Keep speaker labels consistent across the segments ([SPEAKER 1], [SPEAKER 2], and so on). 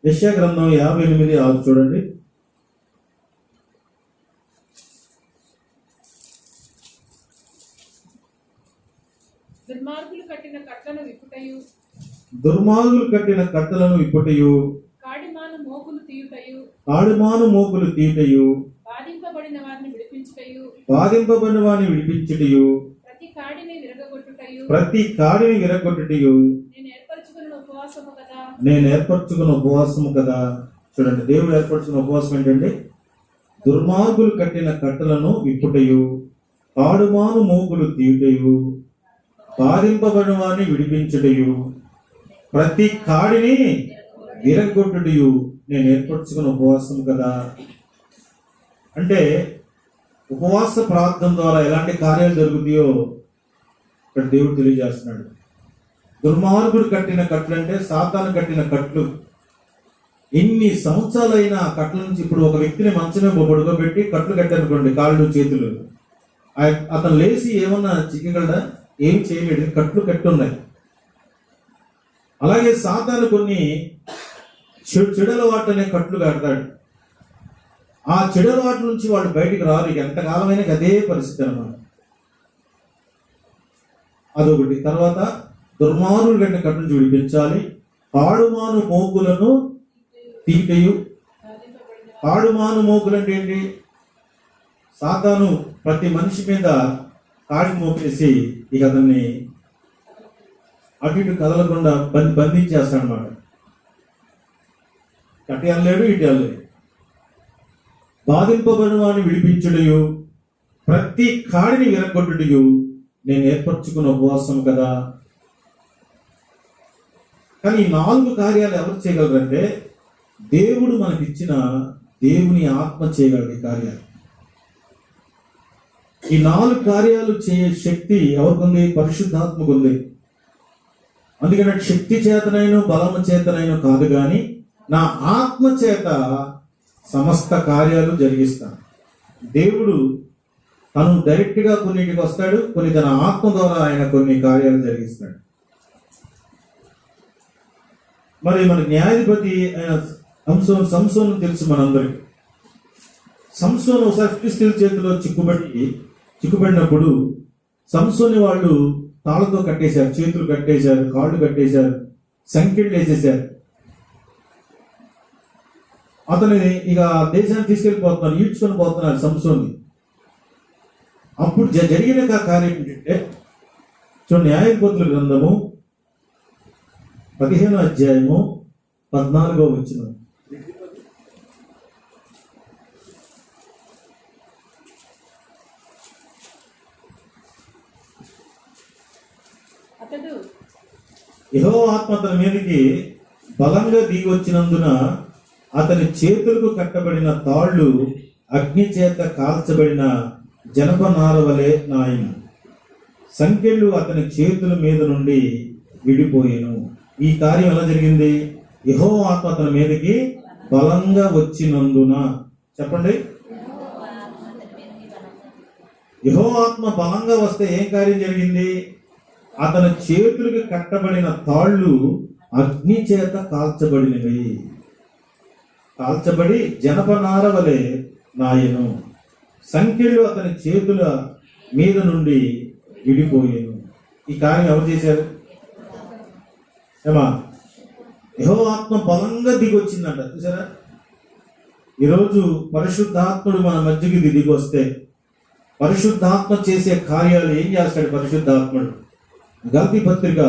[SPEAKER 1] యెషయా గ్రంథం 58:6 చూడండి.
[SPEAKER 2] దుర్మార్గులు కట్టిన కట్లను విప్పుటయు,
[SPEAKER 1] దుర్మార్గులు కట్టిన కట్టలను విప్పుటయు,
[SPEAKER 2] కాడిమాను మోగులు తీయుటయు,
[SPEAKER 1] ఆడుమాను మోకులు తీయుటయు,
[SPEAKER 2] బాధింపబడిన వారిని విడిపించుటయు,
[SPEAKER 1] బాధింపబడిన వారిని విడిపించుటయు,
[SPEAKER 2] ప్రతి కాడిని విరగగొట్టుటయు,
[SPEAKER 1] ప్రతి కాడిని విరగొట్టుటయు
[SPEAKER 2] నేను ఏర్పరచుకున్న ఉపవాసము కదా.
[SPEAKER 1] నేను ఏర్పరచుకున్న ఉపవాసము కదా. చూడండి, దేవుడు ఏర్పరచుకున్న ఉపవాసం ఏంటంటే దుర్మార్గులు కట్టిన కట్టలను విప్పుటయు, ఆడుమాను మోకులు తీయుటయు, బాధింపబడిన వారిని విడిపించుటయు, ప్రతి కాడిని విరగొట్టుటయు నేను ఏర్పరచుకున్న ఉపవాసం కదా. అంటే ఉపవాస ప్రార్థన ద్వారా ఎలాంటి కార్యాలు జరుగుతాయో ఇక్కడ దేవుడు తెలియజేస్తున్నాడు. దుర్మార్గుడు కట్టిన కట్లు అంటే సాతాను కట్టిన కట్లు. ఎన్ని సంవత్సరాలైన ఆ కట్ల నుంచి ఇప్పుడు ఒక వ్యక్తిని మంచమే పడుకోబెట్టి కట్లు కట్టారనుకోండి, కాళ్ళు చేతులు, అతను లేచి ఏమన్నా చిక్కగలడా? ఏం చేయలేడు, కట్లు కట్టున్నాయి. అలాగే సాతాను కొన్ని చెడలవాటు అనే కట్లు కడతాడు. ఆ చెడలవాటు నుంచి వాళ్ళు బయటికి రారు. ఎంతకాలమైనా అదే పరిస్థితి అన్నమాట. అదొకటి. తర్వాత దుర్మార్గులు కట్టిన కట్టు నుంచి విడిపించాలి. పాడుమాను మోకులను తీటయు. పాడుమాను మోకులు అంటే ఏంటి? సాతాను ప్రతి మనిషి మీద కాడి మోపేసి ఇక అతన్ని అటు ఇటు కదలకుండా బంధించేస్తాడు అనమాట. అటు వెళ్ళలేడు, ఇటు వెళ్ళలేడు. బాధింపబడిన వాడిని విడిపించుటయు, ప్రతి కాడిని విరగొట్టుటయు నేను ఏర్పరచుకున్న ఉపవాసం కదా. కానీ ఈ 4 కార్యాలు ఎవరు చేయగలరంటే దేవుడు మనకిచ్చిన దేవుని ఆత్మ చేయగలరు ఈ కార్యాలు. ఈ 4 కార్యాలు చేయే శక్తి ఎవరికి ఉంది? పరిశుద్ధాత్మకు ఉంది. అందుకని శక్తి చేతనైన బలము చేతనైన కాదు, కానీ నా ఆత్మ చేత సమస్త కార్యాలు జరిగిస్తాను. దేవుడు తను డైరెక్ట్ గా కొన్నిటికి వస్తాడు, కొన్ని తన ఆత్మ ద్వారా ఆయన కొన్ని కార్యాలు జరిగిస్తాడు. మరి మన న్యాయాధిపతి అయిన సంసోను తెలుసు మనందరికి. సంసోను ఒకసారి ఫిలిష్తీయుల చేతిలో చిక్కుబడినప్పుడు సంసోని వాళ్ళు తాళ్ళతో కట్టేశారు, చేతులు కట్టేశారు, కాళ్ళు కట్టేశారు, సంకెళ్ళు వేసేశారు. అతని ఇక దేశాన్ని తీసుకెళ్ళిపోతున్నారు, ఈడ్చుకొని పోతున్నారు సంసోన్ని. అప్పుడు జరిగిన కార్యం ఏంటంటే చూడండి, న్యాయాధిపతుల గ్రంథము 15వ అధ్యాయము 14వ వచనం. యెహోవా ఆత్మ అతని మీదకి బలంగా దిగి వచ్చినందున అతని చేతులకు కట్టబడిన తాళ్ళు అగ్ని చేత కాల్చబడిన జనపనార వలె నాయన. సంకెళ్ళు అతని చేతుల మీద నుండి విడిపోయాను. ఈ కార్యం ఎలా జరిగింది? యెహోవా ఆత్మ అతని మీదకి బలంగా వచ్చినందున. చెప్పండి, యెహోవా ఆత్మ బలంగా వస్తే ఏం కార్యం జరిగింది? అతని చేతులకు కట్టబడిన తాళ్ళు అగ్ని చేత కాల్చబడినవి. కాల్చబడి జనపనార వలె నాయను. సంఖ్యలు అతని చేతుల మీద నుండి విడిపోయాను. ఈ కార్యం ఎవరు చేశారు? ఏమా? యెహోవా ఆత్మ బలంగా దిగి వచ్చిందంట. చూసారా? ఈరోజు పరిశుద్ధాత్ముడు మన మధ్యకి దిగి వస్తే పరిశుద్ధాత్మ చేసే కార్యాలు ఏం చేస్తాడు పరిశుద్ధాత్ముడు? గల్తీ పత్రిక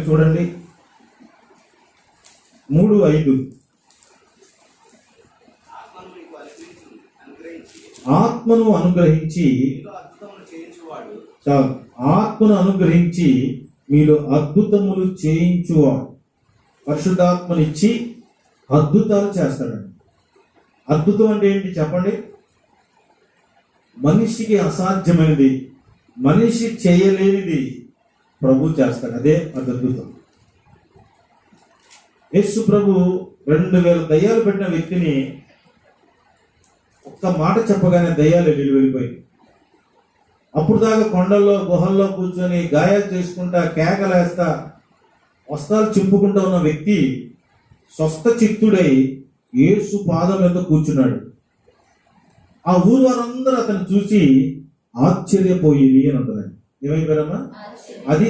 [SPEAKER 1] చూడండి, 3:5. ఆత్మను అనుగ్రహించి చాలు, ఆత్మను అనుగ్రహించి మీలో అద్భుతములు చేయించువాడు. పరిశుద్ధాత్మనిచ్చి అద్భుతాలు చేస్తాడండి. అద్భుతం అంటే ఏంటి చెప్పండి? మనిషికి అసాధ్యమైనది, మనిషి చేయలేనిది ప్రభు చేస్తాడు. అదే అద్భుతం. యేసు ప్రభు 2000 దయ్యాలు పెట్టిన వ్యక్తిని ఒక్క మాట చెప్పగానే దయ్యాలు వెళ్ళిపోయి, అప్పుడు దాకా కొండల్లో గుహల్లో కూర్చొని గాయాలు చేసుకుంటా కేకలేస్తా వస్త్రాలు చింపుకుంటా ఉన్న వ్యక్తి స్వస్థ చిత్తుడై యేసు పాదం మీద కూర్చున్నాడు. ఆ ఊరు వారందరూ అతను చూసి ఆశ్చర్యపోయేది అని ఉంటుందండి. ఏమైపోయారమ్మా? అది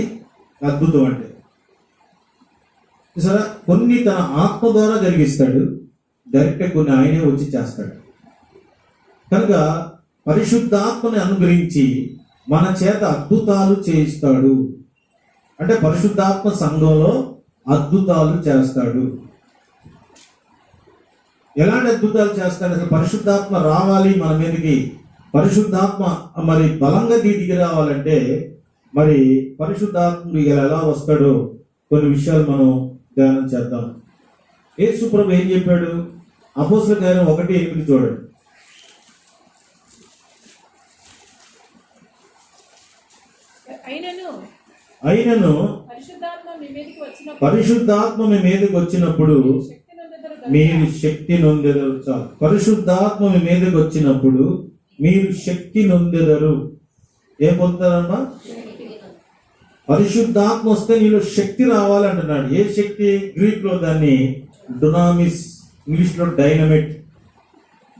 [SPEAKER 1] అద్భుతం అంటే. సరే, కొన్ని తన ఆత్మ ద్వారా జరిగిస్తాడు, డైరెక్ట్ కొన్ని ఆయనే వచ్చి చేస్తాడు. కనుక పరిశుద్ధాత్మని అనుగ్రహించి మన చేత అద్భుతాలు చేయిస్తాడు. అంటే పరిశుద్ధాత్మ సంఘంలో అద్భుతాలు చేస్తాడు. ఎలాంటి అద్భుతాలు చేస్తాడు? అసలు పరిశుద్ధాత్మ రావాలి మన మీదకి, పరిశుద్ధాత్మ మరి బలంగా దిగి రావాలంటే మరి పరిశుద్ధాత్ముడు ఎలా వస్తాడో కొన్ని విషయాలు మనం ధ్యానం చేద్దాం. యేసు ప్రభు ఏం చెప్పాడు? అపోస్తలుల కార్యం 1:8 చూడండి. అయినను పరిశుద్ధాత్మ మీ మీదకి వచ్చినప్పుడు మీరు శక్తి నొందెదరు. చాలు. పరిశుద్ధాత్మ మీ మీదకి వచ్చినప్పుడు మీరు శక్తి నొందెదరు. ఏం పొందుతారమ్మా? పరిశుద్ధాత్మ వస్తే నీలో శక్తి రావాలంటున్నాడు. ఏ శక్తి? గ్రీక్ లో దాన్ని డునామిస్, ఇంగ్లీష్ లో డైనమిట్.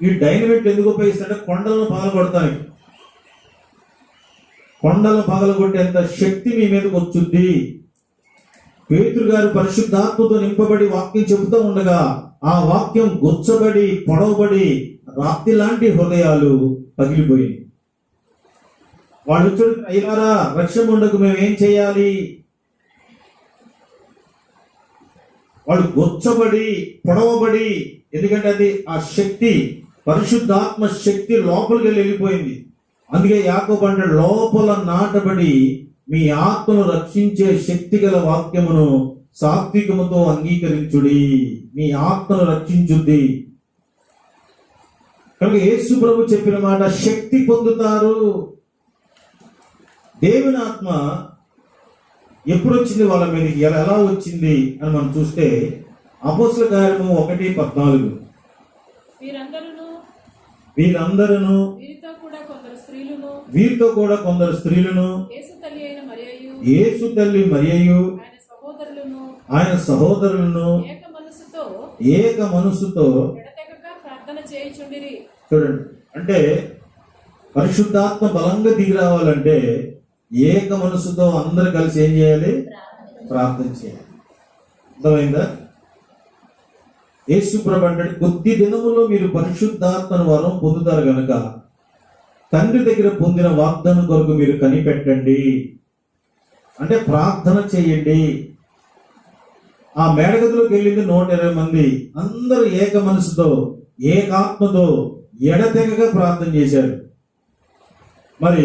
[SPEAKER 1] ఈ డైనమిట్ ఎందుకు ఉపయోగిస్తాడంటే కొండలను పగలగొడతానికి. కొండలు పగలగొట్టేంత శక్తి మీ మీదకి వచ్చుద్ది. పేతురు గారు పరిశుద్ధాత్మతో నింపబడి వాక్యం చెబుతూ ఉండగా ఆ వాక్యం గుచ్చబడి పొడవబడి రాత్రి లాంటి హృదయాలు పగిలిపోయింది. వాళ్ళు వచ్చాడు, అయ్యారా రక్షణ ఉండకు మేము ఏం చేయాలి? వాళ్ళు గుచ్చబడి పొడవబడి, ఎందుకంటే అది ఆ శక్తి పరిశుద్ధాత్మ శక్తి లోపలికి వెళ్ళిపోయింది. అందుకే యాకోబు అంటాడు, లోపల నాటబడి మీ ఆత్మను రక్షించే శక్తి గల వాక్యమును సాత్వికముతో అంగీకరించుడి, మీ ఆత్మను రక్షించుద్ది. కనుక యేసు ప్రభు చెప్పిన మాట, శక్తి పొందుతారు. దేవుని ఆత్మ ఎప్పుడు వచ్చింది వాళ్ళ మీదకి, ఎలా వచ్చింది అని మనం చూస్తే అపోస్తలుల కార్యము 1:14 వీరందరూ వీరితో కూడా కొందరు స్త్రీలను యేసు తల్లి మరియయు ఆయన సహోదరులను ఏక మనసుతో చూడండి. అంటే పరిశుద్ధాత్మ బలంగా దిగి రావాలంటే ఏక మనసుతో అందరు కలిసి ఏం చేయాలి? ప్రార్థన చేయాలి. అర్థమైందా? యేసు ప్రభు అంటే కొద్ది దినములో మీరు పరిశుద్ధాత్మను వరం పొందుతారు గనక తండ్రి దగ్గర పొందిన వాగ్దానం కొరకు మీరు కనిపెట్టండి. అంటే ప్రార్థన చేయండి. ఆ మేడగదిలోకి వెళ్ళింది 120 మంది. అందరూ ఏక మనసుతో ఏకాత్మతో ఎడతెగగా ప్రార్థన చేశారు. మరి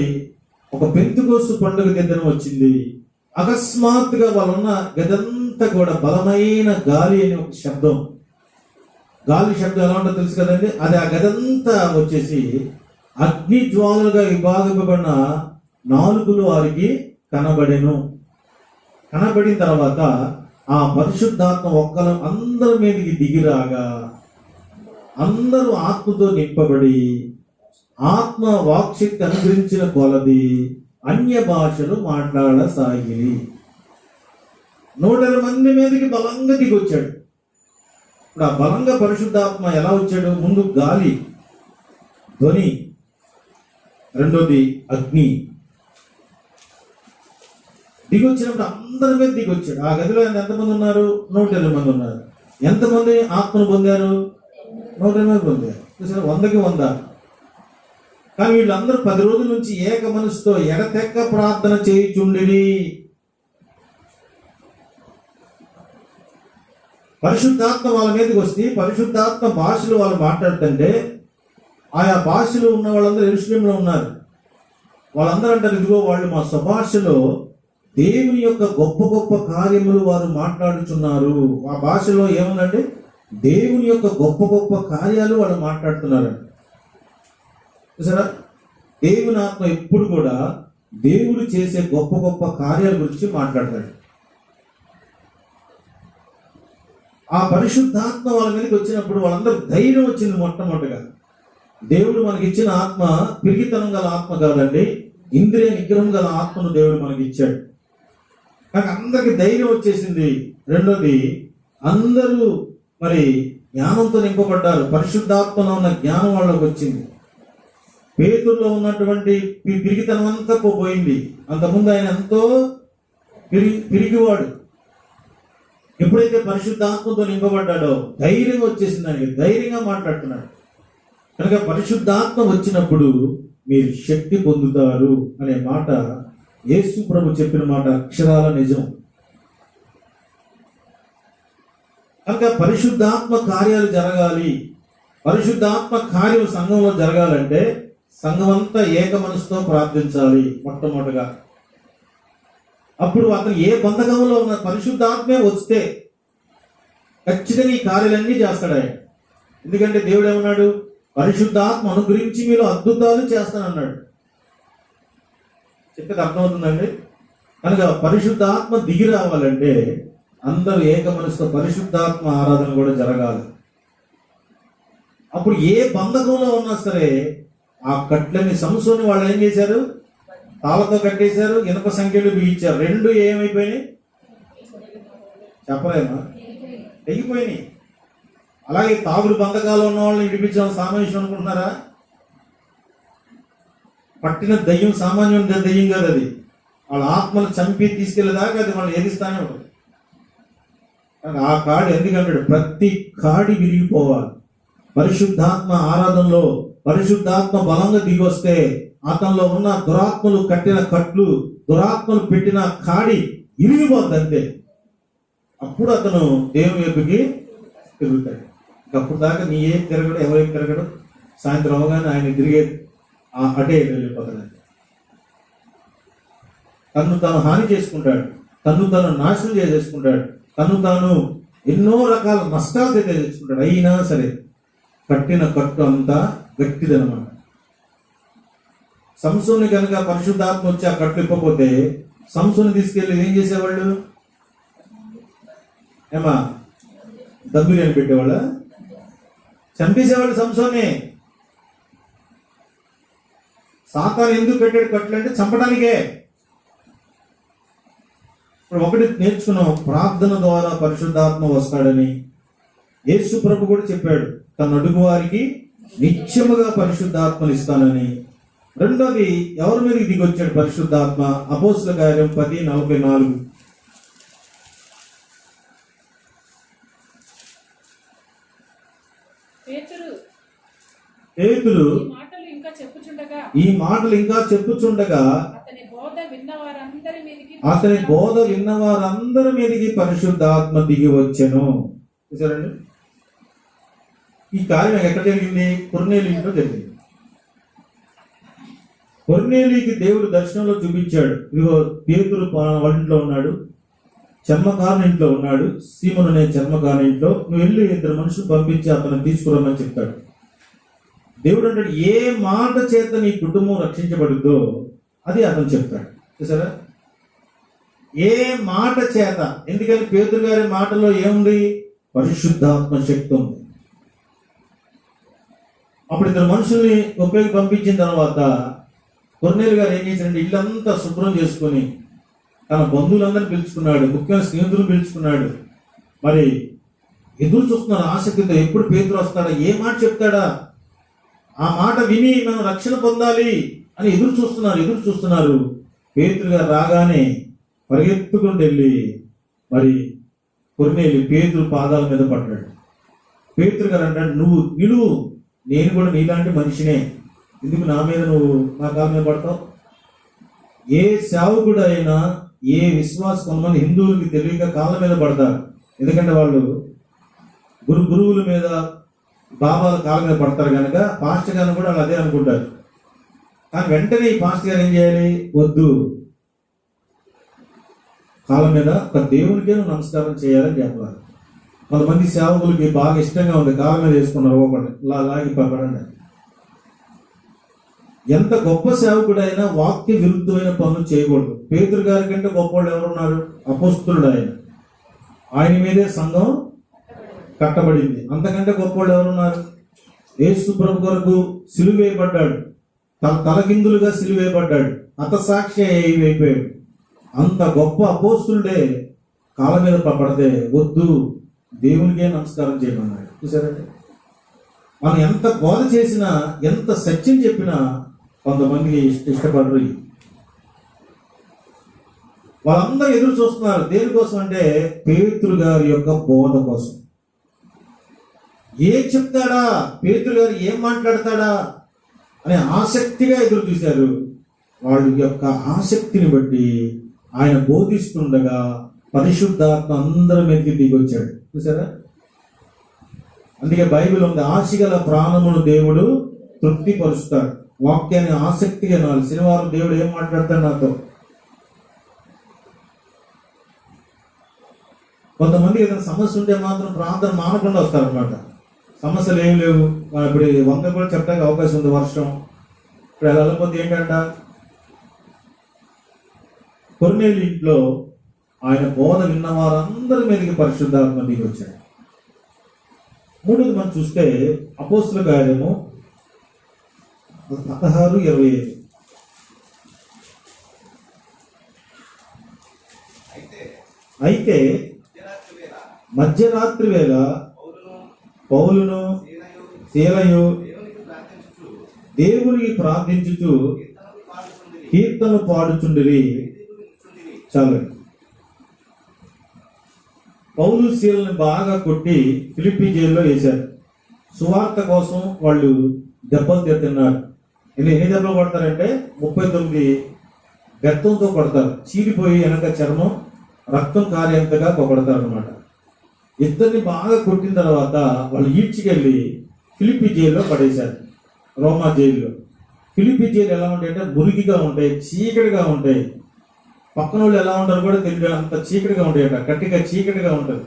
[SPEAKER 1] ఒక పెంతెకోస్తు పండుగ దినం వచ్చింది. అకస్మాత్తుగా వాళ్ళున్న గదంతా కూడా బలమైన గాలి అనే ఒక శబ్దం. గాలి శబ్దం ఎలా ఉంటుందో తెలుసు కదండి. అది ఆ గదంతా వచ్చేసి అగ్ని జ్వాలలుగా విభాగపడిన నాలుగులు వారికి కనబడెను. కనబడిన తర్వాత ఆ పరిశుద్ధాత్మ ఒక్కరు అందరి మీదకి దిగిరాగా అందరూ ఆత్మతో నింపబడి ఆత్మ వాక్శక్తి అనుగ్రహించిన కొలది అన్య భాషలు మాట్లాడసాగిరి. 120 మంది మీదకి బలంగా దిగొచ్చాడు. ఇప్పుడు ఆ బలంగా పరిశుద్ధాత్మ ఎలా వచ్చాడు? ముందు గాలి, ధ్వని, రెండోది అగ్ని. దిగొచ్చినప్పుడు అందరి మీద దిగొచ్చాడు. ఆ గదిలో ఎంతమంది ఉన్నారు? 120 మంది ఉన్నారు. ఎంతమంది ఆత్మను పొందారు? 120 మంది పొందారు. చూసారా, 100కి 100. కానీ వీళ్ళందరూ 10 రోజుల నుంచి ఏక మనసుతో ఎడతెక్క ప్రార్థన చేయుచుండిరి. పరిశుద్ధాత్మ వాళ్ళ మీదకి వస్తే పరిశుద్ధాత్మ భాషలు వాళ్ళు మాట్లాడుతుంటే ఆయా భాషలు ఉన్న వాళ్ళందరూ యెరూషలేములో ఉన్నారు. వాళ్ళందరూ అంటారు, ఇదిగో వాళ్ళు మా స్వభాషలో దేవుని యొక్క గొప్ప గొప్ప కార్యములు వారు మాట్లాడుతున్నారు. ఆ భాషలో ఏముందంటే దేవుని యొక్క గొప్ప గొప్ప కార్యాలు వాళ్ళు మాట్లాడుతున్నారు. చూసారా, దేవుని ఆత్మ ఎప్పుడు కూడా దేవుడు చేసే గొప్ప గొప్ప కార్యాల గురించి మాట్లాడతాడు. ఆ పరిశుద్ధాత్మ వాళ్ళ మీదకి వచ్చినప్పుడు వాళ్ళందరూ ధైర్యం వచ్చింది. మొట్టమొదటిగా దేవుడు మనకి ఇచ్చిన ఆత్మ పిరిగితనం గల ఆత్మ కాదండి, ఇంద్రియ నిగ్రహం గల ఆత్మను దేవుడు మనకి ఇచ్చాడు. నాకు అందరికి ధైర్యం వచ్చేసింది. రెండోది, అందరూ మరి జ్ఞానంతో నింపబడ్డారు. పరిశుద్ధాత్మలో ఉన్న జ్ఞానం వాళ్ళకి వచ్చింది. పేతురులో ఉన్నటువంటి పిరిగితనం అంతా పోయింది. అంతకుముందు ఆయన ఎంతో పిరిగివాడు. ఎప్పుడైతే పరిశుద్ధాత్మతో నింపబడ్డాడో ధైర్యం వచ్చేసింది ఆయనకి. ధైర్యంగా మాట్లాడుతున్నాడు. కనుక పరిశుద్ధాత్మ వచ్చినప్పుడు మీరు శక్తి పొందుతారు అనే మాట యేసు ప్రభు చెప్పిన మాట అక్షరాల నిజం. కనుక పరిశుద్ధాత్మ కార్యాలు జరగాలి, పరిశుద్ధాత్మ కార్యం సంఘంలో జరగాలంటే సంఘం అంతా ఏక మనసుతో ప్రార్థించాలి మొట్టమొదటిగా. అప్పుడు అతను ఏ బంధకంలో ఉన్న పరిశుద్ధాత్మే వస్తే ఖచ్చితంగా ఈ కార్యాలన్నీ చేస్తాడు ఆయన. ఎందుకంటే దేవుడు ఏమన్నాడు? పరిశుద్ధాత్మ అనుగ్రహించి మీరు అద్భుతాలు చేస్తానన్నాడు. చెప్పేది అర్థమవుతుందండి? కనుక పరిశుద్ధాత్మ దిగి రావాలంటే అందరూ ఏక మనసుతో పరిశుద్ధాత్మ ఆరాధన కూడా జరగాలి. అప్పుడు ఏ బంధకంలో ఉన్నా సరే ఆ కట్లని సంసోని వాళ్ళు ఏం చేశారు? తాళతో కట్టేశారు, ఇనుప సంఖ్యలు బిగించారు. రెండు ఏమైపోయినాయి చెప్పలేమా? తెగిపోయినాయి. అలాగే తాగుడు బంధకాలు ఉన్న వాళ్ళని విడిపించడం సామాన్యం అనుకుంటున్నారా? పట్టిన దయ్యం సామాన్యమైన దయ్యం కాదు అది. వాళ్ళ ఆత్మను చంపి తీసుకెళ్లేదాకా అది వాళ్ళు ఎదిస్తానే ఉంటుంది. ఆ కాడి ఎందుకంటాడు? ప్రతి కాడి విరిగిపోవాలి. పరిశుద్ధాత్మ ఆరాధనలో పరిశుద్ధాత్మ బలంగా దిగి వస్తే అతనిలో ఉన్న దురాత్మలు కట్టిన కట్లు, దురాత్మలు పెట్టిన కాడి ఇరిగిపోద్ది అంతే. అప్పుడు అతను దేవుని వైపుకి తిరుగుతాడు. అప్పుడు దాకా నీ ఏం తిరగడు, ఎవరేం తిరగడు. సాయంత్రం అవగానే ఆయన తిరిగే అటే వెళ్ళిపోతాడు. తను తాను హాని చేసుకుంటాడు, తను తాను నాశనం చేసేసుకుంటాడు, తను తాను ఎన్నో రకాల నష్టాలు తెచ్చుకుంటాడు. అయినా సరే కట్టిన కట్టు అంతా గట్టిదనమాట. సంసోని కనుక పరిశుద్ధాత్మ వచ్చి ఆ కట్టు ఇప్పకపోతే సంసోని తీసుకెళ్ళి ఏం చేసేవాళ్ళు? ఏమా దబ్బిరిని పెట్టేవాళ్ళ? చంపేసేవాళ్ళు సంసోని. సాతాను ఎందుకు పెట్టాడు కట్లు అంటే చంపడానికే. ఇప్పుడు ఒకటి నేర్చుకున్నాం, ప్రార్థన ద్వారా పరిశుద్ధాత్మ వస్తాడని యేసు ప్రభు కూడా చెప్పాడు. తన అడుగు వారికి నిత్యముగా పరిశుద్ధాత్మను ఇస్తానని. రెండోది ఎవరి మీదకి దిగి వచ్చాడు పరిశుద్ధాత్మ? అపోస్తల కార్యం 10:44. పేతురు ఈ మాటలు ఇంకా చెప్పుచుండగా అతని బోధ విన్న వారందరి మీదకి పరిశుద్ధాత్మ దిగి వచ్చెను. చూసారండి? ఈ కార్యం ఎక్కడ జరిగింది? కొర్నేలి ఇంట్లో జరిగింది. కొర్నేలికి దేవుడు దర్శనంలో చూపించాడు. ఇదిగో పేతురు వాళ్ళ ఇంట్లో ఉన్నాడు, చర్మకారుని ఇంట్లో ఉన్నాడు, సీమోను అనే చర్మకారుని ఇంట్లో. నువ్వు వెళ్ళి 2 మనుషులు పంపించి అతను తీసుకురమ్మని చెప్తాడు. దేవుడు అంటాడు, ఏ మాట చేత నీ కుటుంబం రక్షించబడుద్దో అది అతను చెప్తాడు. చూసారా? ఏ మాట చేత. ఎందుకని పేతురు గారి మాటలో ఏముంది? పరిశుద్ధాత్మ శక్తి ఉంది. అప్పుడు 2 మనుషుల్ని ఉపయోగి పంపించిన తర్వాత కొర్నేలు గారు ఏం చేశారంటే ఇల్లంతా శుభ్రం చేసుకొని తన బంధువులందరినీ పిలుచుకున్నాడు, ముఖ్యమైన స్నేహితులు పిలుచుకున్నాడు. మరి ఎదురు చూస్తున్నారు ఆసక్తితో, ఎప్పుడు పేతురు వస్తాడా, ఏ మాట చెప్తాడా, ఆ మాట విని మనం రక్షణ పొందాలి అని ఎదురు చూస్తున్నారు. పేతురు గారు రాగానే పరిగెత్తుకుంటూ వెళ్ళి మరి కొర్నేలి పేతురు పాదాల మీద పడ్డాడు. పేతురు గారు అంటాడు, నువ్వు నిలువు, నేను కూడా నీలాంటి మనిషినే, ఎందుకు నా మీద నువ్వు నా కాళ్ళ మీద పడతావు? ఏ సేవకుడు అయినా, ఏ విశ్వాసం, కొంతమంది హిందువులకి తెలియక కాళ్ళ మీద పడతారు. ఎందుకంటే వాళ్ళు గురువుల మీద, బాబాల కాళ్ళ మీద పడతారు కనుక పాస్టర్ గారిని కూడా వాళ్ళు అదే అనుకుంటారు. కానీ వెంటనే ఈ పాస్టర్ గారు ఏం చేయాలి? వద్దు, కాళ్ళ మీద ఒక దేవునికే నువ్వు నమస్కారం చేయాలని చెప్పాలి. కొంతమంది సేవకులకి బాగా ఇష్టంగా ఉంది, కాళ్ళ మీద వేసుకున్నారు, ఒకటి లాగి పడండి. ఎంత గొప్ప సేవకుడైనా వాక్య విరుద్ధమైన పనులు చేయకూడదు. పేతురు గారి కంటే గొప్ప వాళ్ళు ఎవరున్నారు? అపోస్తులుడు ఆయన మీదే సంఘం కట్టబడింది. అంతకంటే గొప్ప వాళ్ళు ఎవరున్నారు? యేసు ప్రభు కొరకు సిలువేయబడ్డాడు, తలకిందులుగా సిలువేయబడ్డాడు, హతసాక్షి అయిపోయాడు. అంత గొప్ప అపోస్తులుడే కాళ్ళ మీద పడితే వద్దు, దేవునికే నమస్కారం చేయమన్నాడు. చూసారండి, మనం ఎంత బోధ చేసినా, ఎంత సత్యం చెప్పినా కొంతమందికి ఇష్టపడరు. వాళ్ళందరూ ఎదురు చూస్తున్నారు దేనికోసం అంటే పేతురు గారి యొక్క బోధ కోసం. ఏం చెప్తాడా, పేతురు గారు ఏం మాట్లాడతాడా అనే ఆసక్తిగా ఎదురు చూశారు. వాళ్ళ యొక్క ఆసక్తిని బట్టి ఆయన బోధిస్తుండగా పరిశుద్ధాత్మ అందరి మీదకి దిగొచ్చాడు. చూసారా, అందుకే బైబిల్ ఉంది, ఆశగల ప్రాణమును దేవుడు తృప్తిపరుస్తాడు. వాక్యాన్ని ఆసక్తిగా వినాలి. శనివారం దేవుడు ఏం మాట్లాడతాడు నాతో. కొంతమంది ఏదైనా సమస్య ఉంటే మాత్రం ప్రార్థన మానకుండా వస్తారనమాట. సమస్యలు ఏమి లేవు, ఇప్పుడు 100 కూడా చెప్పడానికి అవకాశం ఉంది, వర్షం ఇప్పుడు ఎలా వెళ్ళకపోతే ఏంటంట. కొర్నేలి ఇంట్లో ఆయన బోధ విన్న వారందరి మీదకి పరిశుద్ధాత్మ దిగి వచ్చాడు. మూడోది మనం చూస్తే అపోస్తుల కార్యము 16:25. అయితే మధ్యరాత్రి వేళ పౌలును శీలయు దేవునికి ప్రార్థించుచు కీర్తనలు పాడుచుండిరి. చాలు, పౌలు శీలను బాగా కొట్టి ఫిలిప్పీ జైల్లో వేశారు. సువార్త కోసం వాళ్ళు దెబ్బలు తిన్నారు. ఎన్ని దెబ్బలు కొడతారంటే 39 బెత్తంతో కొడతారు. చీలిపోయి వెనక చర్మం రక్తం కారేంతగా కొడతారు అనమాట. ఇద్దరిని బాగా కొట్టిన తర్వాత వాళ్ళు ఈడ్చికెళ్ళి ఫిలిప్పీ జైల్లో పడేశారు, రోమా జైల్లో. ఫిలిప్పీ జైలు ఎలా ఉంటాయంటే మురికిగా ఉంటాయి, చీకటిగా ఉంటాయి. పక్కన వాళ్ళు ఎలా ఉంటారు కూడా తెలియదు, అంత చీకటిగా ఉంటాయట, గట్టిగా చీకటిగా ఉంటుంది.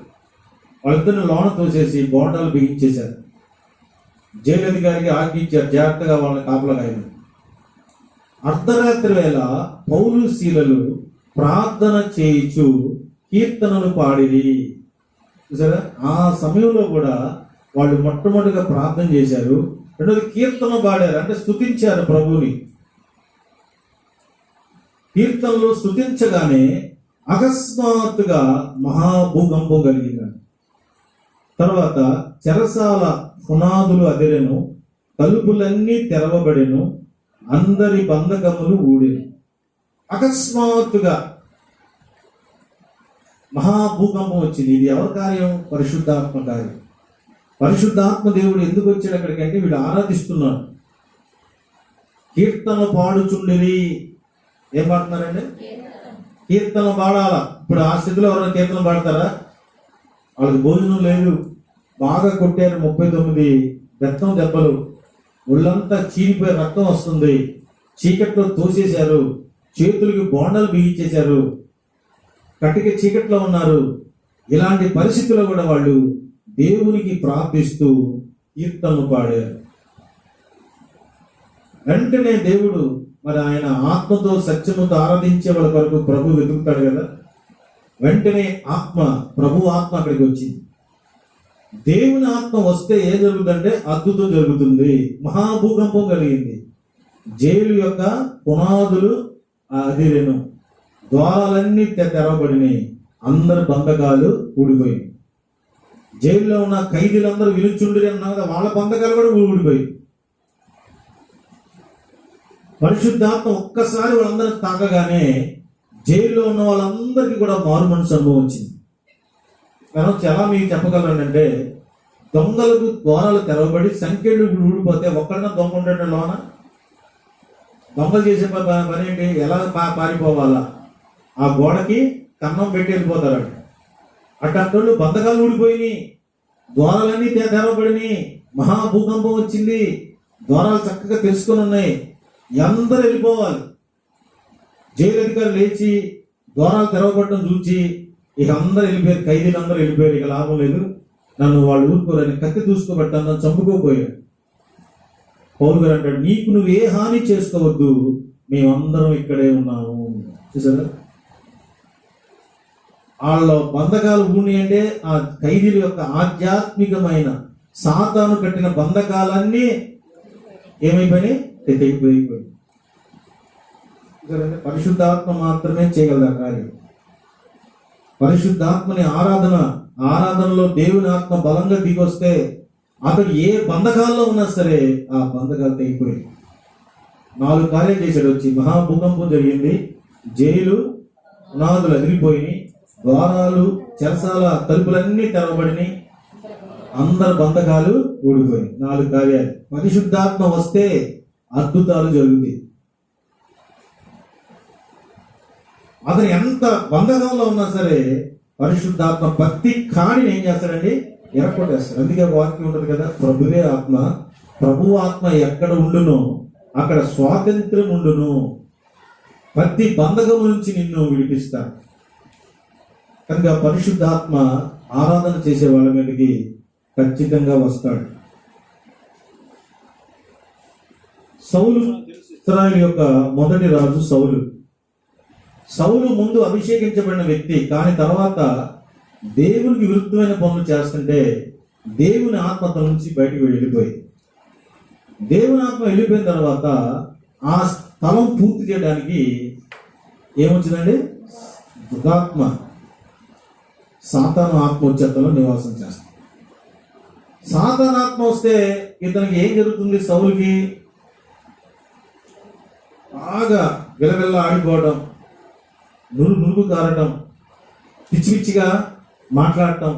[SPEAKER 1] వాళ్ళిద్దరిని లోన తోసేసి బోండాలు బిగించేశారు. జైలు అధికారికి ఆజ్ఞించారు జాగ్రత్తగా వాళ్ళని కాపలాగాయని. అర్ధరాత్రి వేళ పౌలు శీలలు ప్రార్థన చేయించు కీర్తనలు పాడిరి. చూసారా, ఆ సమయంలో కూడా వాళ్ళు మొట్టమొదటిగా ప్రార్థన చేశారు, రెండోది కీర్తన పాడారు, అంటే స్తుతించారు ప్రభువుని. కీర్తనలు స్తుతించగానే అకస్మాత్తుగా మహాభూకంపం కలిగింది. తర్వాత చెరసాల పునాదులు అదిరెను, తలుపులన్నీ తెరవబడెను, అందరి బంధకములు ఊడెను. అకస్మాత్తుగా మహాభూకంపం వచ్చింది. ఇది ఎవరి కార్యం? పరిశుద్ధాత్మ కార్యం. పరిశుద్ధాత్మ దేవుడు ఎందుకు వచ్చాడు అక్కడికంటే వీళ్ళు ఆరాధిస్తున్నారు. కీర్తన పాడుచుండిరి. ఏం పాడుతున్నారండి? కీర్తన పాడాల. ఇప్పుడు ఆ స్థితిలో ఎవరైనా కీర్తన పాడతారా? వాళ్ళకి భోజనం లేదు, బాగా కొట్టారు, 39 రక్తం దెబ్బలు, ఒళ్ళంతా చీలిపోయి రక్తం వస్తుంది, చీకట్లో తోసేశారు, చేతులకి బోండాలు బిగించేశారు, కటిక చీకట్లో ఉన్నారు. ఇలాంటి పరిస్థితుల్లో కూడా వాళ్ళు దేవునికి ప్రార్థిస్తూ కీర్తనలు పాడారు. వెంటనే దేవుడు మరి ఆయన ఆత్మతో సత్యముతో ఆరాధించే వాళ్ళ కొరకు ప్రభు వెతుకుతాడు కదా. వెంటనే ప్రభు ఆత్మ అక్కడికి వచ్చింది. దేవుని ఆత్మ వస్తే ఏం జరుగుతుందంటే అద్భుతం జరుగుతుంది. మహాభూకంపం కలిగింది. జైలు యొక్క పునాదులు అదిరెను, ద్వారాలన్నీ తెరవబడినాయి, అందరి బంధకాలు ఊడిపోయాయి. జైల్లో ఉన్న ఖైదీలందరూ విలుచుండిరి అన్నా కదా, వాళ్ళ బంధకాలు కూడా ఊడిపోయాయి. పరిశుద్ధాత్మ ఒక్కసారి వాళ్ళందరూ తాకగానే జైల్లో ఉన్న వాళ్ళందరికీ కూడా మారు మనసు అనుభవం వచ్చింది. మనం చాలా మీకు చెప్పగలంటే, దొంగలకు ద్వారాలు తెరవబడి సంఖ్యలు ఊడిపోతే ఒక్కడన్నా దొంగ ఉంటాడు లోన. దొంగలు చేసే పని ఏంటి? ఎలా పారిపోవాలా, ఆ గోడకి కన్నం పెట్టి వెళ్ళిపోతారు. అట్లాంటి బంధకాలు ఊడిపోయినాయి, ద్వారాలన్నీ తెరవబడినాయి, మహాభూకంపం వచ్చింది, ద్వారాలు చక్కగా తెలుసుకొని ఉన్నాయి, అందరూ వెళ్ళిపోవాలి. జైలు అధికారులు లేచి ద్వారాలు తెరవబడటం చూసి ఇక అందరూ వెళ్ళిపోయారు, ఖైదీలు అందరూ వెళ్ళిపోయారు, ఇక లాభం లేదు, నన్ను వాళ్ళు ఊరుకోరని కత్తి దూసుకోబెట్టాను, నన్ను చంపుకోపోయాడు. పౌలు గారు అంటాడు, నీకు నువ్వు ఏ హాని చేసుకోవద్దు, మేమందరం ఇక్కడే ఉన్నాము. చూసారా, వాళ్ళ బంధకాలు ఊని అంటే ఆ ఖైదీల యొక్క ఆధ్యాత్మికమైన సాతాను కట్టిన బంధకాలన్నీ ఏమైపోయినాయి? తెగిపోయిపోయి. పరిశుద్ధాత్మ మాత్రమే చేయగలదు ఆ కార్యం. పరిశుద్ధాత్మని ఆరాధన ఆరాధనలో దేవుని ఆత్మ బలంగా దిగొస్తే అతడు ఏ బంధకాల్లో ఉన్నా సరే ఆ బంధకాలు తెగిపోయి 4 కార్యాలు చేశాడు. వచ్చి మహాభూకంపం జరిగింది, జైలు పునాదులు అదిరిపోయినాయి, ద్వారాలు చెరసాల తలుపులన్నీ తెరవబడినాయి, అందరి బంధకాలు ఊడిపోయి. 4 కార్యాలు. పరిశుద్ధాత్మ వస్తే అద్భుతాలు జరుగుతాయి. అతను ఎంత బంధకంలో ఉన్నా సరే పరిశుద్ధాత్మ ప్రతి కాడిని ఏం చేస్తాడండి? ఎరగొట్టేస్తాడు. అందుకే వాక్యం ఉంటుంది కదా, ప్రభువే ఆత్మ, ప్రభు ఆత్మ ఎక్కడ ఉండునో అక్కడ స్వాతంత్రం ఉండును, ప్రతి బంధకం నుంచి నిన్ను విడిపిస్తా. కనుక పరిశుద్ధాత్మ ఆరాధన చేసే వాళ్ళ మీదకి ఖచ్చితంగా వస్తాడు. సౌలు, ఇశ్రాయేలు యొక్క మొదటి రాజు సౌలు. సౌలు ముందు అభిషేకించబడిన వ్యక్తి, కానీ తర్వాత దేవునికి విరుద్ధమైన పనులు చేస్తుంటే దేవుని ఆత్మ తన నుంచి బయటకు వెళ్ళిపోయి, దేవుని ఆత్మ వెళ్ళిపోయిన తర్వాత ఆ స్థలం పూర్తి చేయడానికి ఏమొచ్చిందండి? దురాత్మ, సాతాను ఆత్మ వచ్చి అతను నివాసం చేస్తాడు. సాతాను ఆత్మ వస్తే ఇతనికి ఏం జరుగుతుంది? సౌలుకి బాగా విలవిల్ల ఆడిపోవడం, నురుగు కారటం, పిచ్చి పిచ్చిగా మాట్లాడటం,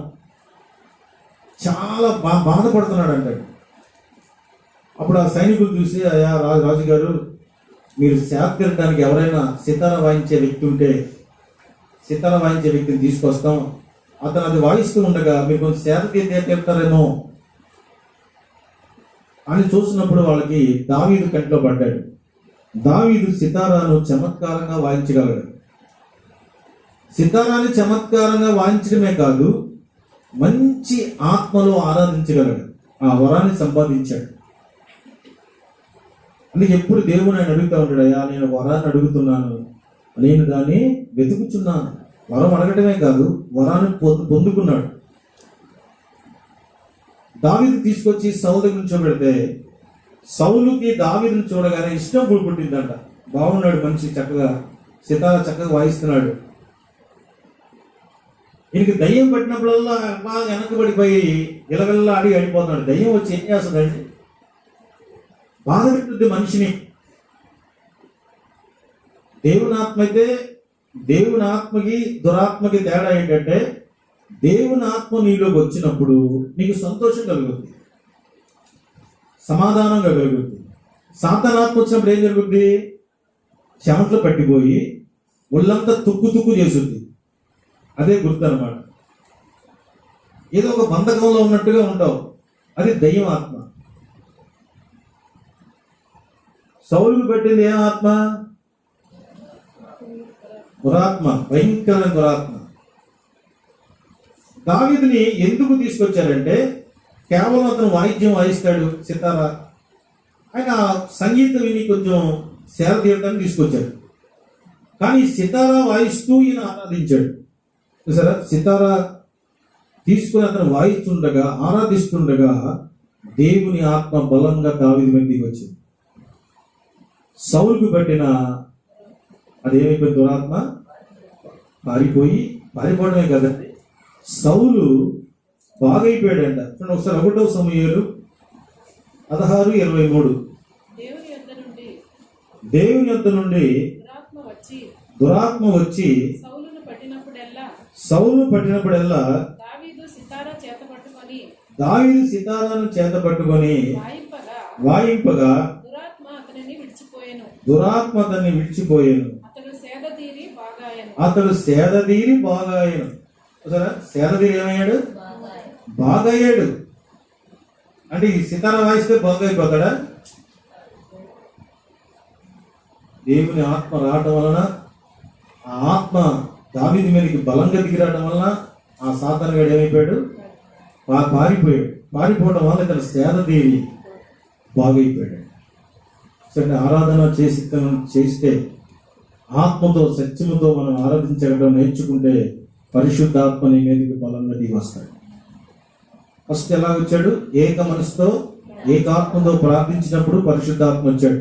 [SPEAKER 1] చాలా బాధపడుతున్నాడు అంటాడు. అప్పుడు ఆ సైనికులు చూసి, అయ్యా రాజుగారు, మీరు సేద తీరడానికి ఎవరైనా సితార వాయించే వ్యక్తి ఉంటే సితార వాయించే వ్యక్తిని తీసుకొస్తాం, అతను అది వాయిస్తూ ఉండగా మీరు కొంచెం సేద తీరుతారేమో అని చూసినప్పుడు వాళ్ళకి దావీదు కంట్లో పడ్డాడు. దావీదు సితారాను చమత్కారంగా వాయించగలడు. సితారాన్ని చమత్కారంగా వాయించడమే కాదు, మంచి ఆత్మలో ఆరాధించగలడు. ఆ వరాన్ని సంపాదించాడు. అందుకే ఎప్పుడు దేవుని ఆయన అడుగుతూ ఉంటాడు, అయ్యా నేను వరాన్ని అడుగుతున్నాను, నేను దాన్ని వెతుకుచున్నాను. వరం అడగటమే కాదు, వరాన్ని పొందుకున్నాడు. దావీదు తీసుకొచ్చి సౌలు దగ్గర నుంచోబెడితే సౌలుకి దావీదుని చూడగానే ఇష్టం పుట్టిందంట. బాగున్నాడు మనిషి, చక్కగా సితార చక్కగా వాయిస్తున్నాడు. ఈయనకి దయ్యం పట్టినప్పుడల్లా బాగా వెనకబడిపోయి ఇలవెల్లా అడిగి అడిపోతున్నాడు. దయ్యం వచ్చి ఏం చేస్తుందండి? బాధ పెట్టుద్ది మనిషిని. దేవుని ఆత్మ అయితే, దేవుని ఆత్మకి దురాత్మకి తేడా ఏంటంటే, దేవుని ఆత్మ నీలోకి వచ్చినప్పుడు నీకు సంతోషం కలుగుతుంది, సమాధానంగా కలుగుతుంది. సాతాను ఆత్మ వచ్చినప్పుడు ఏం జరుగుద్ది? చెమటలు పట్టిపోయి ఒళ్ళంతా తుక్కు చేస్తుంది. అదే గుర్తు అనమాట. ఏదో ఒక బంధకంలో ఉన్నట్టుగా ఉంటావు, అది దయ్యం ఆత్మ. సౌలుకు పెట్టింది ఏ ఆత్మ? దురాత్మ, భయంకరమైన దురాత్మ. దావీదుని ఎందుకు తీసుకొచ్చారంటే, కేవలం అతను వాయిద్యం వాయిస్తాడు సితార, ఆయన సంగీతం విని కొంచెం సేవ తీయడానికి తీసుకొచ్చాడు. కానీ సితారా వాయిస్తూ ఈయన ఆరాధించాడు. చూసారా, సితారా తీసుకుని అతను వాయిస్తుండగా, ఆరాధిస్తుండగా దేవుని ఆత్మ బలంగా దావీదు మీదకి వచ్చింది. సౌలుకు పెట్టిన అదేమైపోయింది? దురాత్మ పారిపోవడమే కదండి, సౌలు బాగైపోయాడంట. ఒకసారి 1వ సమూయేలు 16:23. దేవుని యొద్ద నుండి దురాత్మ వచ్చి సౌలును పట్టినప్పుడల్లా దావీదు సితారాను చేత పట్టుకొని వాయింపగా దురాత్మ అతన్ని విడిచిపోయాను, అతడు సేదదీరి బాగాయను. సేదదీరి ఏమయ్యాడు? బాగయ్యాడు. అంటే ఈ సితార వాయిస్తే బాగైపోతాడా? దేవుని ఆత్మ రావటం వలన, ఆ ఆత్మ దావీదు మీదకి బలంగా దిగి రావడం వలన ఆ సాతాను గడు ఏమైపోయాడు? పారిపోవడం వల్ల ఇతను సేదదీరి బాగైపోయాడు. సరే, ఆరాధన చేస్తే ఆత్మతో సత్యముతో మనం ఆరాధించడం నేర్చుకుంటే పరిశుద్ధాత్మ నీ మీదకి బలంగా దిగి వస్తాడు. ఫస్ట్ ఎలా వచ్చాడు? ఏక మనసుతో ఏకాత్మతో ప్రార్థించినప్పుడు పరిశుద్ధాత్మ వచ్చాడు.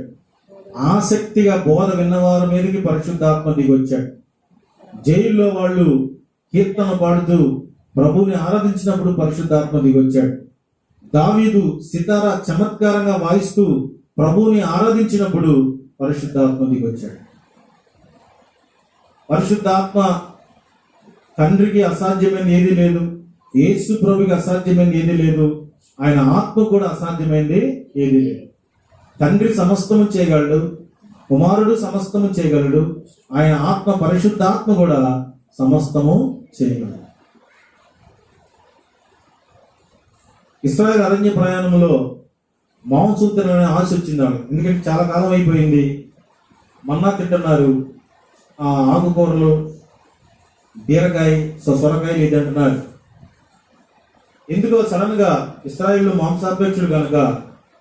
[SPEAKER 1] ఆసక్తిగా బోధ విన్నవారి మీదకి పరిశుద్ధాత్మ దిగి వచ్చాడు. జైల్లో వాళ్ళు కీర్తన పాడుతూ ప్రభువుని ఆరాధించినప్పుడు పరిశుద్ధాత్మ దిగొచ్చాడు. దావీదు సితారా చమత్కారంగా వాయిస్తూ ప్రభువుని ఆరాధించినప్పుడు పరిశుద్ధాత్మ దిగొచ్చాడు. పరిశుద్ధాత్మ తండ్రికి అసాధ్యమైనది ఏది లేదు, యేసు ప్రభుకి అసాధ్యమైనది ఏది లేదు, ఆయన ఆత్మ కూడా అసాధ్యమైనది ఏది లేదు. తండ్రి సమస్తము చేయగలడు, కుమారుడు సమస్తము చేయగలడు, ఆయన ఆత్మ పరిశుద్ధాత్మ కూడా సమస్తము చేయగలడు. ఇశ్రాయేలు అరణ్య ప్రయాణంలో మాంసం తినాలనే ఆశ వచ్చింది వాళ్ళకి. ఎందుకంటే చాలా కాలం అయిపోయింది, మన్నా తింటున్నారు, ఆకుకూరలు, బీరకాయ, సొరకాయలు ఇది అంటున్నారు. ఎందుకో సడన్ గా ఇశ్రాయేలు మాంసాపేక్షుడు కనుక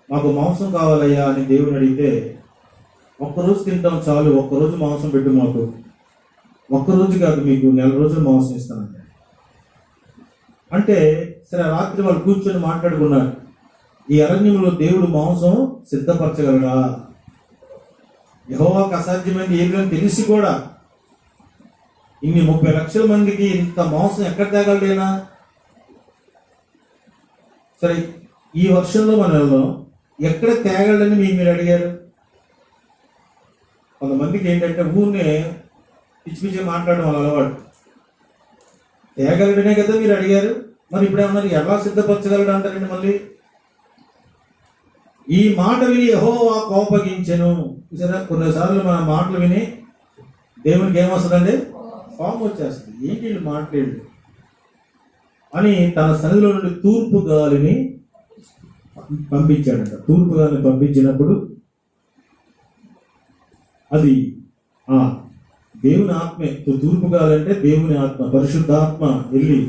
[SPEAKER 1] మాకు మాంసం కావాలయ్యా అని దేవుని అడిగితే, ఒక్కరోజు తింటాం చాలు, ఒక్కరోజు మాంసం పెట్టు మాకు, ఒక్కరోజు కాదు మీకు 4 రోజులు మాంసం ఇస్తానంటే. అంటే సరే, రాత్రి వాళ్ళు కూర్చొని మాట్లాడుకున్నారు, ఈ అరణ్యంలో దేవుడు మాంసం సిద్ధపరచగలడా? యెహోవాకు అసాధ్యమైనది ఏది అని తెలిసి కూడా ఇన్ని 30 లక్షల మందికి ఇంత మాంసం ఎక్కడ తేగలడేనా? సరే, ఈ వర్షంలో మనం వెళ్దాం, ఎక్కడ తేగలడని మీరు అడిగారు. కొంతమందికి ఏంటంటే ఊరినే పిచ్చి పిచ్చి మాట్లాడడం వాళ్ళ అలవాటు. తేగలడనే కదా మీరు అడిగారు, మరి ఇప్పుడు ఏమన్నారు ఎలా సిద్ధపరచగలడు అంటారండి. మళ్ళీ ఈ మాట విని యెహోవా కోపగించెను. సరే, కొన్నిసార్లు మన మాటలు విని దేవునికి ఏమొస్తుందండి? కోపం వచ్చేస్తుంది. ఏంటి వీళ్ళు మాట్లాడు అని తన సన్నిధిలో నుండి తూర్పు గాలిని పంపించాడంట. తూర్పు గాలిని పంపించినప్పుడు అది దేవుని ఆత్మే. తూర్పు గాలి అంటే దేవుని ఆత్మ, పరిశుద్ధాత్మ వెళ్ళి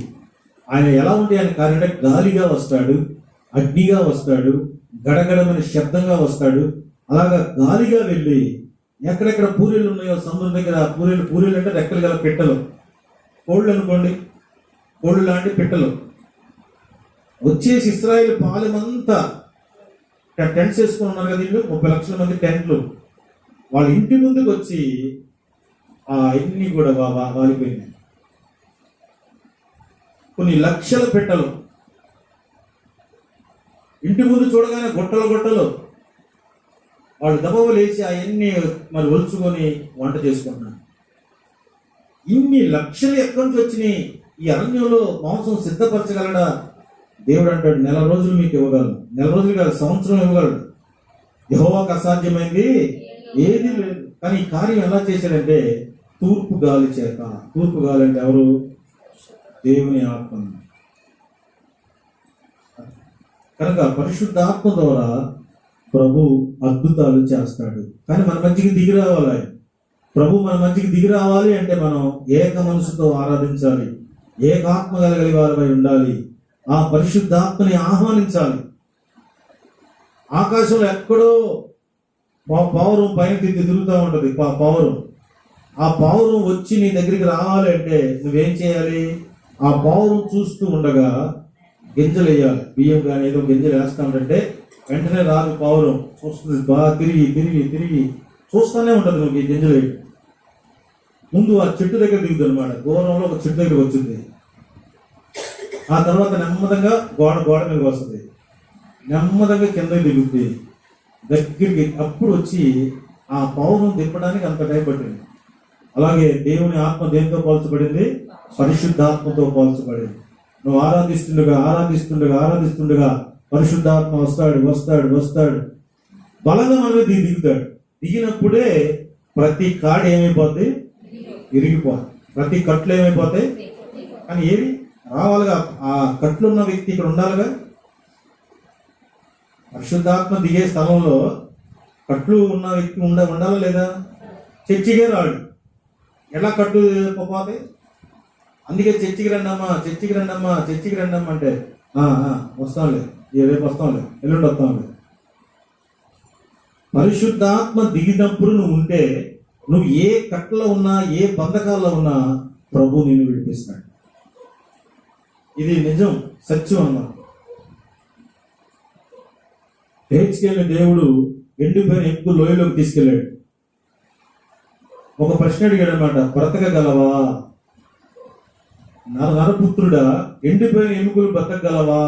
[SPEAKER 1] ఆయన ఎలా ఉంటే ఆయన కార్యంటే గాలిగా వస్తాడు, అగ్నిగా వస్తాడు, గడగడమని శబ్దంగా వస్తాడు. అలాగా గాలిగా వెళ్ళి ఎక్కడెక్కడ పూరీలు ఉన్నాయో సముద్రం దగ్గర, పూరీలు అంటే రెక్కలు గల పిట్టలు, కోళ్ళు అనుకోండి, కోళ్ళు లాంటి పిట్టలు వచ్చేసి ఇశ్రాయేలు పాలెమంతా టెంట్స్ వేసుకుని ఉన్నారు కదా, వీళ్ళు 30 లక్షల మంది టెంట్లు, వాళ్ళ ఇంటి ముందుకు వచ్చి అన్ని కూడా వాలిపోయినాయి. కొన్ని లక్షల పిట్టలు ఇంటి ముందు చూడగానే గొట్టలు వాళ్ళు దబవ లేచి అవన్నీ మరి ఒలుచుకొని వంట చేసుకుంటున్నారు. ఇన్ని లక్షలు ఎక్కడి నుంచి వచ్చినాయి? ఈ అరణ్యంలో మాంసం సిద్ధపరచగలడా? దేవుడు అంటాడు, 4 రోజులు మీకు ఇవ్వగలడు. 4 రోజులు కాదు, సంవత్సరం ఇవ్వగలడు. యెహోవాకు అసాధ్యమైంది ఏది లేదు. కానీ ఈ కార్యం ఎలా చేశాడంటే తూర్పు గాలి చేత. తూర్పు గాలి అంటే ఎవరు? దేవుని ఆత్మ. కనుక పరిశుద్ధాత్మ ద్వారా ప్రభు అద్భుతాలు చేస్తాడు. కానీ మన మధ్యకి దిగి రావాలి. ప్రభు మన మధ్యకి దిగి రావాలి అంటే మనం ఏక మనసుతో ఆరాధించాలి, ఏకాత్మ కలిగిన వారమై ఉండాలి, ఆ పరిశుద్ధాత్మని ఆహ్వానించాలి. ఆకాశంలో ఎక్కడో పావురం పైన తిరుగుతూ ఉంటుంది. పావురం, ఆ పావురం వచ్చి నీ దగ్గరికి రావాలి అంటే నువ్వేం చేయాలి? ఆ పావురం చూస్తూ ఉండగా గింజలు వేయాలి. బియ్యం కానీ ఏదో గింజలు వేస్తా ఉంటే వెంటనే రాదు పావురం, చూస్తుంది, బాగా తిరిగి చూస్తూనే ఉంటుంది. నువ్వు ఈ గింజలు వేయడం ముందు ఆ చెట్టు దగ్గర దిగుతుంది అనమాట. దూరంలో ఒక చెట్టు దగ్గర వచ్చింది, ఆ తర్వాత నెమ్మదంగా గోడ మీదకి వస్తుంది, నెమ్మదంగా కిందకి దిగుద్ది, దగ్గరికి అప్పుడు వచ్చి ఆ పావురం దింపడానికి అంత టైం పట్టింది. అలాగే దేవుని ఆత్మ దేనితో పోల్చబడింది? పరిశుద్ధాత్మతో పోల్చబడింది. నువ్వు ఆరాధిస్తుండగా పరిశుద్ధాత్మ వస్తాడు బలంగా మన మీద దిగుతాడు. దిగినప్పుడే ప్రతి కాడి ఏమైపోద్ది? ఇరిగిపోద్ది. ప్రతి కట్లు ఏమైపోతాయి? కానీ ఏవి రావాలిగా? ఆ కట్లు ఉన్న వ్యక్తి ఇక్కడ ఉండాలిగా. పరిశుద్ధాత్మ దిగే స్థలంలో కట్లు ఉన్న వ్యక్తి ఉండాలా లేదా? చర్చికే రాడు, ఎలా కట్లు పోతాయి? అందుకే చర్చికి రండమ్మా అంటే వస్తాంలే, రేపు వస్తాంలే, ఎల్లుండి వస్తాంలే. పరిశుద్ధాత్మ దిగినప్పుడు నువ్వు ఉంటే, నువ్వు ఏ కట్టలో ఉన్నా, ఏ బంధకాల్లో ఉన్నా ప్రభు నిన్ను విడిపిస్తాడు. ఇది నిజం, సత్యం అన్నమాట. హెచ్కేల్ని దేవుడు ఎండిపోయిన ఎక్కువ లోయలోకి తీసుకెళ్ళాడు. ఒక ప్రశ్న అడిగాడు అనమాట, బ్రతకగలవా? నరపుత్రుడా, ఎండిపోయిన ఎముకలు బ్రతకగలవా?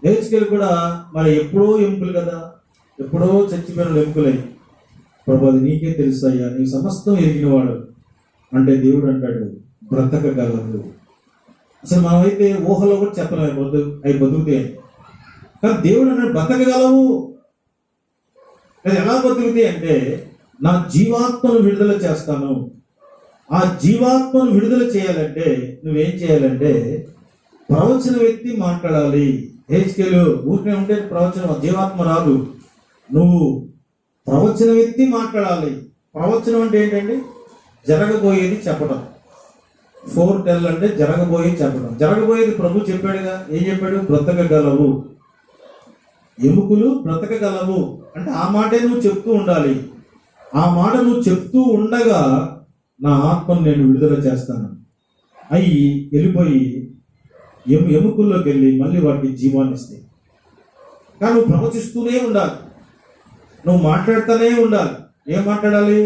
[SPEAKER 1] హెచ్కేలు కూడా మరి ఎప్పుడో ఎముకలు కదా, ఎప్పుడో చచ్చిపోయిన ఎముకలై, ప్రభు అది నీకే తెలుసయ్యా, నీ సమస్తం ఎరిగినవాడు అంటే దేవుడు అంటాడు బ్రతకగలరు. అసలు మనమైతే ఊహలో కూడా చెప్పలేము అవి బతుకుతాయి, కానీ దేవుడు అన్నాడు బ్రతకగలవు. అది ఎలా బతుకుతాయి అంటే, నా జీవాత్మను విడుదల చేస్తాను. ఆ జీవాత్మను విడుదల చేయాలంటే నువ్వేం చేయాలంటే, ప్రవచన వ్యక్తి మాట్లాడాలి. హెచ్కేలు ఊరికే ఉంటే ప్రవచనం జీవాత్మ రాదు, నువ్వు ప్రవచన వ్యక్తి మాట్లాడాలి. ప్రవచనం అంటే ఏంటంటే జరగబోయేది చెప్పడం. 4:10 అంటే జరగబోయేది చెప్పడం. జరగబోయేది ప్రభు చెప్పాడుగా, ఏం చెప్పాడు? బ్రతకగలవు, ఎముకలు బ్రతకగలవు అంటే ఆ మాటే నువ్వు చెప్తూ ఉండాలి. ఆ మాట నువ్వు చెప్తూ ఉండగా నా ఆత్మను నేను విడుదల చేస్తాను అవి వెళ్ళిపోయి ఎముకల్లోకి వెళ్ళి మళ్ళీ వాటికి జీవాన్ని ఇస్తాయి. కానీ నువ్వు ప్రవచిస్తూనే ఉండాలి, నువ్వు మాట్లాడుతూనే ఉండాలి. ఏం మాట్లాడాలి?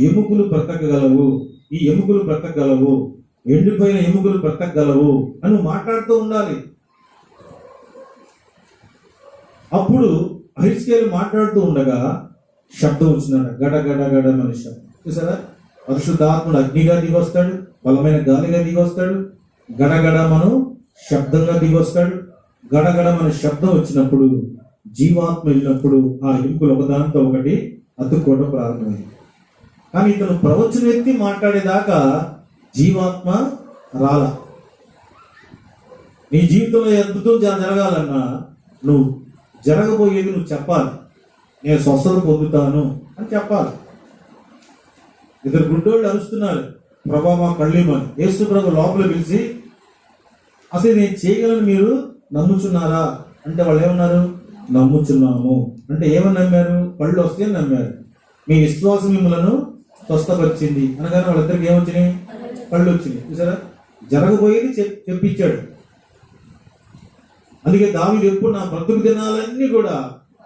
[SPEAKER 1] ఎముకలు బ్రతకగలవు, ఈ ఎముకలు బ్రతకగలవు, ఎండిపోయిన ఎముకలు బ్రతకగలవు అని నువ్వు మాట్లాడుతూ ఉండాలి. అప్పుడు హెచ్కేలు మాట్లాడుతూ ఉండగా శబ్దం వచ్చిందట, గడ గడ గడ అనే శబ్దం. చూసారా? పరిశుద్ధాత్ముడు అగ్నిగా దిగొస్తాడు, బలమైన గాలిగా దిగొస్తాడు, గడగడ మనం శబ్దంగా దిగొస్తాడు. గడగడ మన శబ్దం వచ్చినప్పుడు, జీవాత్మ వెళ్ళినప్పుడు ఆ ఎముకలు ఒకదానితో ఒకటి అతుక్కోవడం ప్రారంభమైంది. కానీ ఇతను ప్రవచన వ్యక్తి మాట్లాడేదాకా జీవాత్మ రాల. నీ జీవితంలో అద్భుతం జరగాలన్నా నువ్వు జరగబోయేది నువ్వు చెప్పాలి. నేను స్వస్థత పొందుతాను అని చెప్పాలి. ఇద్దరు గుడ్డోళ్ళు అరుస్తున్నారు, ప్రభా మా కళ్ళేమని. యేసు ప్రభు లోపల పిలిచి, అసలు నేను చేయగలను మీరు నమ్ముచున్నారా అంటే వాళ్ళు ఏమన్నారు? నమ్ముచున్నాము అంటే ఏమని నమ్మారు? కళ్ళు వస్తే నమ్మారు. మీ విశ్వాసం మిమ్మలను స్వస్థపరిచింది అనగానే వాళ్ళిద్దరికి ఏమొచ్చినాయి? కళ్ళు వచ్చినాయి. చూసారా? జరగబోయేది చెప్పించాడు. అందుకే దావీదు ఎప్పుడు నా బ్రతుకు దినాలన్నీ కూడా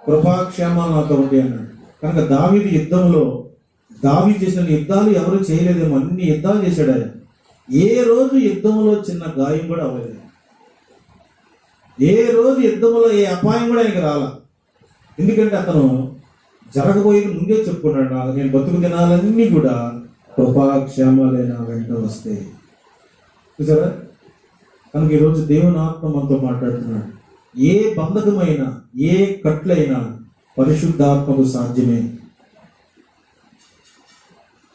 [SPEAKER 1] కృపాక్షేమాలు నాతో ఉంటాయి అన్నాడు. కనుక దావీదు యుద్ధంలో, దావీదు చేసిన యుద్ధాలు ఎవరు చేయలేదేమో, అన్ని యుద్ధాలు చేశాడు ఆయన. ఏ రోజు యుద్ధంలో చిన్న గాయం కూడా అవ్వలేదు. ఏ రోజు యుద్ధంలో ఏ అపాయం కూడా ఆయనకి రాలా. ఎందుకంటే అతను జరగబోయేది ముందే చెప్పుకున్నాడు, నేను బతుకు దినాలన్నీ కూడా కృపాక్షేమాలే నా వెంట వస్తాయి. చూసారా? కనుక ఈరోజు దేవుని ఆత్మ మనతో మాట్లాడుతున్నాడు. ఏ బంధకమైనా, ఏ కట్లైనా పరిశుద్ధాత్మకు సాధ్యమే.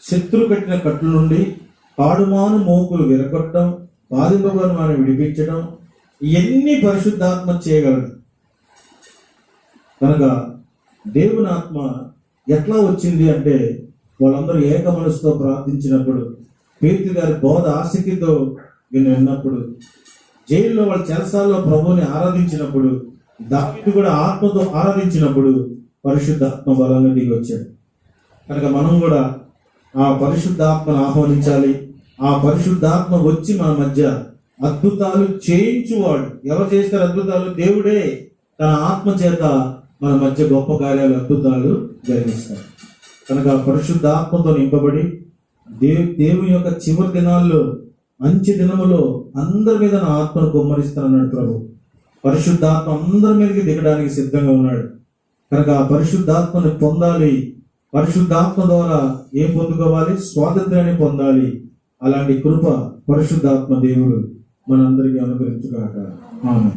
[SPEAKER 1] శత్రు కట్టిన కట్ల నుండి పాడుమాను మోకులు విరగొట్టడం, బాధింపబడిన వారిని విడిపించడం, ఇవన్నీ పరిశుద్ధాత్మ చేయగలడు. కనుక దేవుని ఆత్మ ఎట్లా వచ్చింది అంటే, వాళ్ళందరూ ఏక మనసుతో ప్రార్థించినప్పుడు, పేతురు గారి బోధ ఆసక్తితో విన్నప్పుడు, జైల్లో వాళ్ళ చెరసాల్లో ప్రభువుని ఆరాధించినప్పుడు, దావీదు కూడా ఆత్మతో ఆరాధించినప్పుడు పరిశుద్ధాత్మ బలంగా దిగి వచ్చాడు. కనుక మనం కూడా ఆ పరిశుద్ధాత్మను ఆహ్వానించాలి. ఆ పరిశుద్ధాత్మ వచ్చి మన మధ్య అద్భుతాలు చేయించువాడు. ఎవరు చేస్తారు అద్భుతాలు? దేవుడే తన ఆత్మ చేత మన మధ్య గొప్ప కార్యాలు, అద్భుతాలు జరిగిస్తారు. కనుక పరిశుద్ధాత్మతో నింపబడి దేవుని యొక్క చివరి దినాల్లో, మంచి దినములో అందరి మీద నా ఆత్మను కుమ్మరిస్తానన్నాడు ప్రభు. పరిశుద్ధాత్మ అందరి మీదకి దిగడానికి సిద్ధంగా ఉన్నాడు. కనుక ఆ పరిశుద్ధాత్మను పొందాలి. పరిశుద్ధాత్మ ద్వారా ఏం పొందుకోవాలి? స్వాతంత్ర్యాన్ని పొందాలి. అలాంటి కృప పరిశుద్ధాత్మ దేవుడు మనందరికీ అనుగ్రహించుగాక. ఆమేన్.